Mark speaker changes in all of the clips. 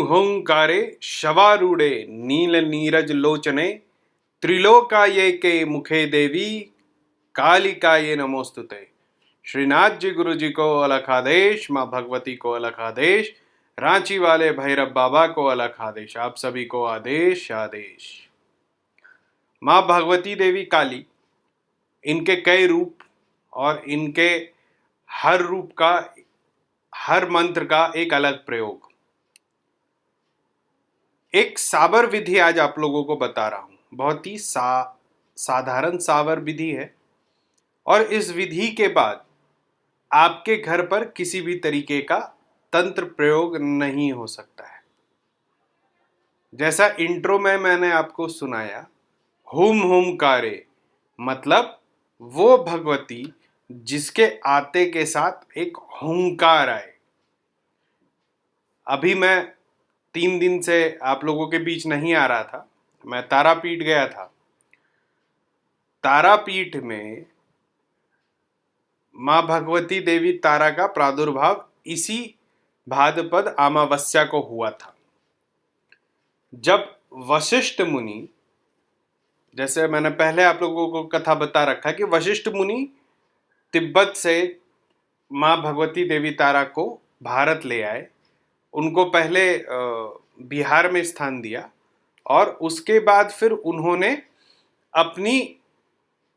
Speaker 1: हुंकारे शवारूढ़े नील नीरज लोचने त्रिलोकाये मुखे देवी कालिकाये नमोस्तुते। श्रीनाथ जी गुरु जी को अलख आदेश, माँ भगवती को अलख आदेश, रांची वाले भैरव बाबा को अलख आदेश, आप सभी को आदेश आदेश। माँ भगवती देवी काली, इनके कई रूप और इनके हर रूप का, हर मंत्र का एक अलग प्रयोग। एक साबर विधि आज आप लोगों को बता रहा हूं। बहुत ही साधारण साबर विधि है और इस विधि के बाद आपके घर पर किसी भी तरीके का तंत्र प्रयोग नहीं हो सकता है। जैसा इंट्रो में मैंने आपको सुनाया, हुम हुम कारे मतलब वो भगवती जिसके आते के साथ एक हुंकार आए। अभी मैं 3 दिन से आप लोगों के बीच नहीं आ रहा था, मैं तारापीठ गया था। तारापीठ में माँ भगवती देवी तारा का प्रादुर्भाव इसी भाद्रपद अमावस्या को हुआ था, जब वशिष्ठ मुनि, जैसे मैंने पहले आप लोगों को कथा बता रखा कि वशिष्ठ मुनि तिब्बत से माँ भगवती देवी तारा को भारत ले आए। उनको पहले बिहार में स्थान दिया और उसके बाद फिर उन्होंने अपनी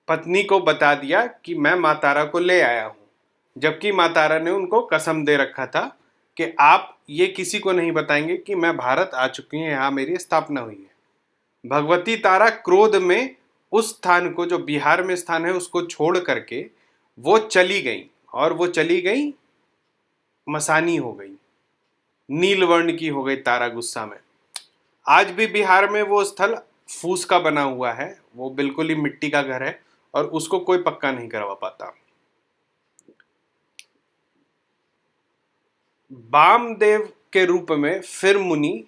Speaker 1: पत्नी को बता दिया कि मैं माँ तारा को ले आया हूँ, जबकि माँ तारा ने उनको कसम दे रखा था कि आप ये किसी को नहीं बताएंगे कि मैं भारत आ चुकी हूँ, यहाँ मेरी स्थापना हुई है। भगवती तारा क्रोध में उस स्थान को, जो बिहार में स्थान है, उसको छोड़ करके वो चली गई और वो चली गई, मसानी हो गई, नीलवर्ण की हो गई तारा गुस्सा में। आज भी बिहार में वो स्थल फूस का बना हुआ है, वो बिल्कुल ही मिट्टी का घर है और उसको कोई पक्का नहीं करवा पाता। वामदेव के रूप में फिर मुनि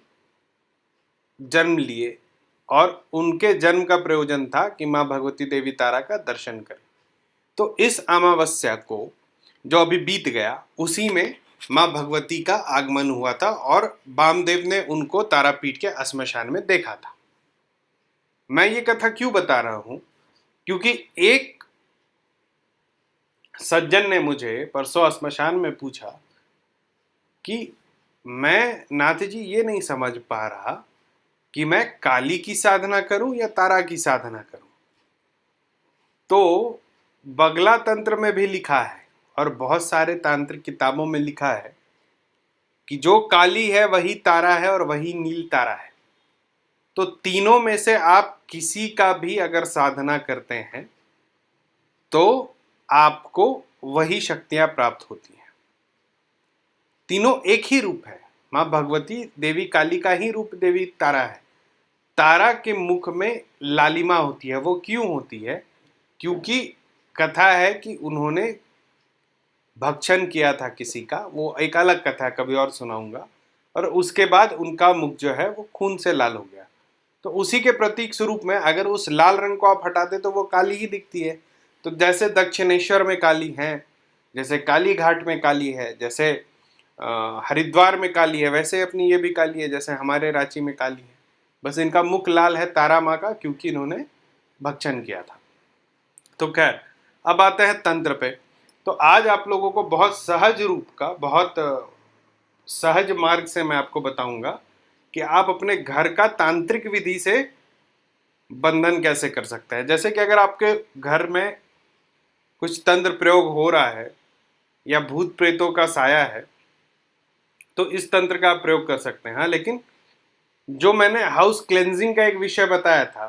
Speaker 1: जन्म लिए और उनके जन्म का प्रयोजन था कि माँ भगवती देवी तारा का दर्शन करें। तो इस अमावस्या को जो अभी बीत गया, उसी में माँ भगवती का आगमन हुआ था और वामदेव ने उनको तारापीठ के श्मशान में देखा था। मैं ये कथा क्यों बता रहा हूं? क्योंकि एक सज्जन ने मुझे परसों श्मशान में पूछा कि मैं नाथ जी ये नहीं समझ पा रहा कि मैं काली की साधना करूं या तारा की साधना करूं। तो बगला तंत्र में भी लिखा है और बहुत सारे तांत्रिक किताबों में लिखा है कि जो काली है वही तारा है और वही नील तारा है। तो तीनों में से आप किसी का भी अगर साधना करते हैं तो आपको वही शक्तियां प्राप्त होती हैं। तीनों एक ही रूप है। माँ भगवती देवी काली का ही रूप देवी तारा है। तारा के मुख में लालिमा होती है। वो क्यों होती है? क्योंकि कथा है कि उन्होंने भक्षण किया था किसी का, वो एक अलग कथा है, कभी और सुनाऊंगा। और उसके बाद उनका मुख जो है वो खून से लाल हो गया। तो उसी के प्रतीक स्वरूप में अगर उस लाल रंग को आप हटा दे तो वो काली ही दिखती है। तो जैसे दक्षिणेश्वर में काली है, जैसे काली घाट में काली है, जैसे हरिद्वार में काली है, वैसे अपनी ये भी काली है, जैसे हमारे रांची में काली है। बस इनका मुख लाल है तारा माँ का, क्योंकि इन्होंने भक्षण किया था। तो खैर, अब आते हैं तंत्र पे। तो आज आप लोगों को बहुत सहज रूप का, बहुत सहज मार्ग से मैं आपको बताऊंगा कि आप अपने घर का तांत्रिक विधि से बंधन कैसे कर सकते हैं। जैसे कि अगर आपके घर में कुछ तंत्र प्रयोग हो रहा है या भूत प्रेतों का साया है तो इस तंत्र का आप प्रयोग कर सकते हैं। हाँ, लेकिन जो मैंने हाउस क्लेंजिंग का एक विषय बताया था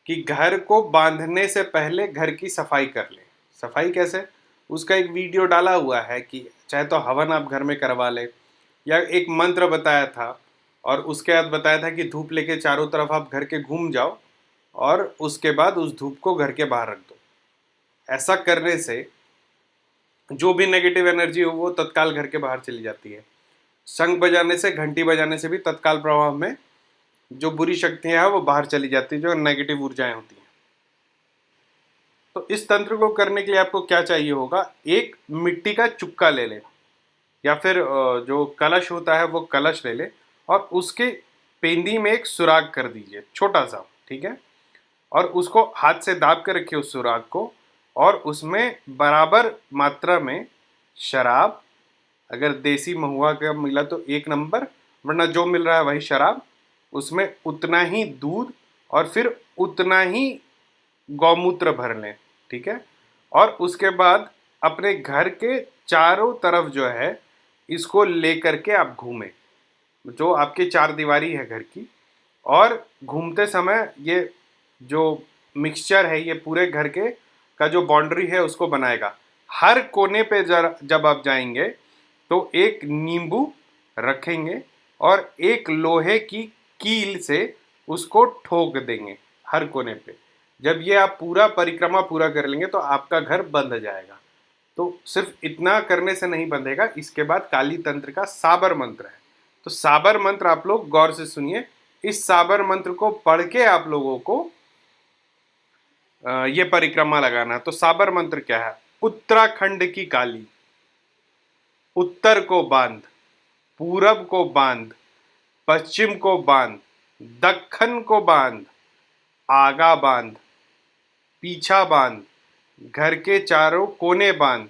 Speaker 1: कि घर को बांधने से पहले घर की सफाई कर ले। सफाई कैसे, उसका एक वीडियो डाला हुआ है कि चाहे तो हवन आप घर में करवा ले, या एक मंत्र बताया था और उसके बाद बताया था कि धूप लेके चारों तरफ आप घर के घूम जाओ और उसके बाद उस धूप को घर के बाहर रख दो। ऐसा करने से जो भी नेगेटिव एनर्जी हो वो तत्काल घर के बाहर चली जाती है। शंख बजाने से, घंटी बजाने से भी तत्काल प्रभाव में जो बुरी शक्तियां हैं वो बाहर चली जाती है, जो नेगेटिव ऊर्जाएं होती हैं। तो इस तंत्र को करने के लिए आपको क्या चाहिए होगा? एक मिट्टी का चुक्का ले ले या फिर जो कलश होता है वो कलश ले ले और उसके पेंदी में एक सुराग कर दीजिए छोटा सा, ठीक है। और उसको हाथ से दाब कर रखिए उस सुराग को, और उसमें बराबर मात्रा में शराब, अगर देसी महुआ का मिला तो 1 नंबर, वरना जो मिल रहा है वही शराब, उसमें उतना ही दूध और फिर उतना ही गौमूत्र भर लें, ठीक है। और उसके बाद अपने घर के चारों तरफ जो है इसको लेकर के आप घूमें, जो आपकी 4 दीवारी है घर की, और घूमते समय ये जो मिक्सचर है ये पूरे घर के का जो बाउंड्री है उसको बनाएगा। हर कोने पे जब आप जाएंगे तो एक नींबू रखेंगे और एक लोहे की कील से उसको ठोक देंगे हर कोने पे। जब ये आप पूरा परिक्रमा पूरा कर लेंगे तो आपका घर बंध जाएगा। तो सिर्फ इतना करने से नहीं बंधेगा, इसके बाद काली तंत्र का साबर मंत्र है। तो साबर मंत्र आप लोग गौर से सुनिए। इस साबर मंत्र को पढ़ के आप लोगों को ये परिक्रमा लगाना। तो साबर मंत्र क्या है? उत्तराखंड की काली, उत्तर को बांध, पूरब को बांध, पश्चिम को बांध, दक्खन को बांध, आगा बांध, पीछा बांध, घर के चारों कोने बांध,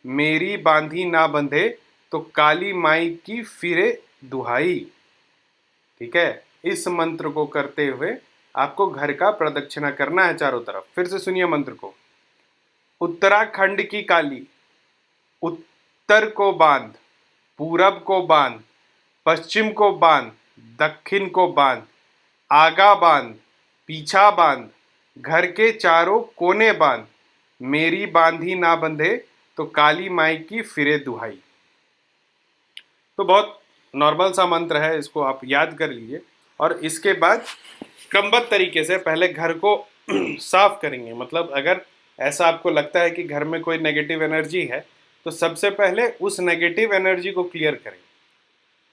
Speaker 1: मेरी बांधी ना बंधे तो काली माई की फिरे दुहाई। ठीक है, इस मंत्र को करते हुए आपको घर का प्रदक्षिणा करना है चारों तरफ। फिर से सुनिए मंत्र को। उत्तराखंड की काली, उत्तर को बांध, पूरब को बांध, पश्चिम को बांध, दक्षिण को बांध, आगा बांध, पीछा बांध, घर के चारों कोने बांध, मेरी बांधी ना बंधे तो काली माई की फिरे दुहाई। तो बहुत नॉर्मल सा मंत्र है, इसको आप याद कर लीजिए। और इसके बाद क्रमबद्ध तरीके से पहले घर को साफ करेंगे। मतलब अगर ऐसा आपको लगता है कि घर में कोई नेगेटिव एनर्जी है तो सबसे पहले उस नेगेटिव एनर्जी को क्लियर करें।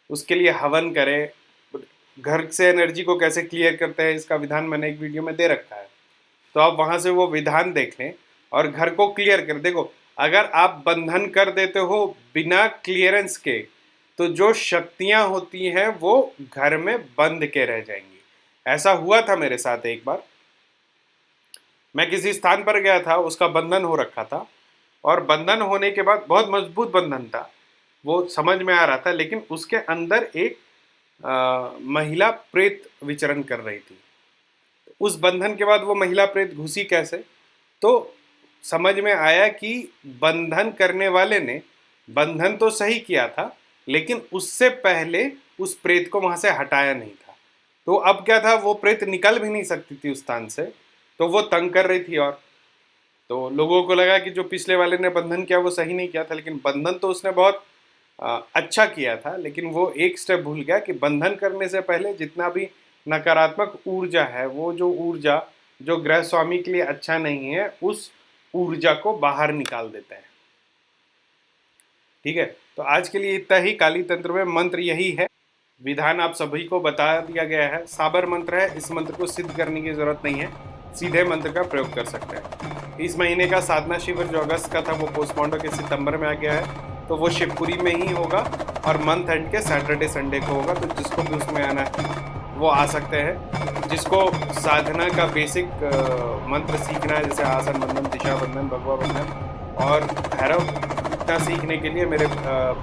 Speaker 1: उसके लिए हवन करें। घर से एनर्जी को कैसे क्लियर करते हैं इसका विधान मैंने एक वीडियो में दे रखा है, तो आप वहां से वो विधान देख लें और घर को क्लियर कर। देखो, अगर आप बंधन कर देते हो बिना क्लियरेंस के तो जो शक्तियां होती हैं वो घर में बंद के रह जाएंगी। ऐसा हुआ था मेरे साथ एक बार। मैं किसी स्थान पर गया था, उसका बंधन हो रखा था, और बंधन होने के बाद बहुत मजबूत बंधन था, वो समझ में आ रहा था, लेकिन उसके अंदर एक महिला प्रेत विचरण कर रही थी। उस बंधन के बाद वो महिला प्रेत घुसी कैसे, तो समझ में आया कि बंधन करने वाले ने बंधन तो सही किया था, लेकिन उससे पहले उस प्रेत को वहां से हटाया नहीं था। तो अब क्या था, वो प्रेत निकल भी नहीं सकती थी उस स्थान से, तो वो तंग कर रही थी। और तो लोगों को लगा कि जो पिछले वाले ने बंधन किया वो सही नहीं किया था, लेकिन बंधन तो उसने बहुत अच्छा किया था। लेकिन वो एक स्टेप भूल गया कि बंधन करने से पहले जितना भी नकारात्मक ऊर्जा है, वो जो ऊर्जा जो गृह स्वामी के लिए अच्छा नहीं है, उस ऊर्जा को बाहर निकाल देता है। ठीक है, तो आज के लिए इतना ही। काली तंत्र में मंत्र यही है, विधान आप सभी को बता दिया गया है। साबर मंत्र है, इस मंत्र को सिद्ध करने की जरूरत नहीं है, सीधे मंत्र का प्रयोग कर सकते हैं। इस महीने का साधना शिविर जो अगस्त का था वो पोस्टपोन्ड के सितंबर में आ गया है, तो वो शिवपुरी में ही होगा और मंथ एंड के सैटरडे संडे को होगा। तो जिसको भी उसमें आना है वो आ सकते हैं। जिसको साधना का बेसिक मंत्र सीखना है, जैसे आसन बंधन, दिशा बंधन, भगवा बंधन और भैरव, इतना सीखने के लिए मेरे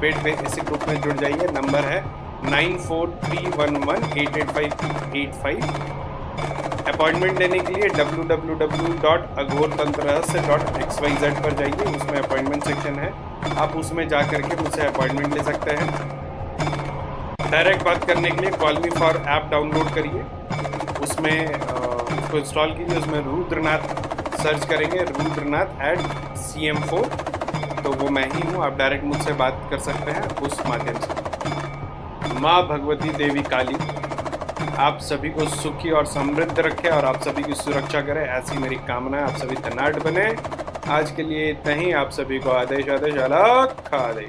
Speaker 1: पेड पे इसी ग्रुप में जुड़ जाइए। नंबर है 9431188585। अपॉइंटमेंट लेने के लिए www.aghortantrahasya.xyz पर जाइए, उसमें अपॉइंटमेंट सेक्शन है, आप उसमें जा करके मुझसे अपॉइंटमेंट ले सकते हैं। डायरेक्ट बात करने के लिए call me for app download करिए, उसमें उसको इंस्टॉल कीजिए, उसमें रुद्रनाथ सर्च करेंगे, रुद्रनाथ @CM4, तो वो मैं ही हूँ। आप डायरेक्ट मुझसे बात कर सकते हैं उस माध्यम से। माँ भगवती देवी काली आप सभी को सुखी और समृद्ध रखे और आप सभी की सुरक्षा करे, ऐसी मेरी कामना है। आप सभी धनाढ़ बने। आज के लिए इतना ही। आप सभी को आदेश आदेश अलग आदेश।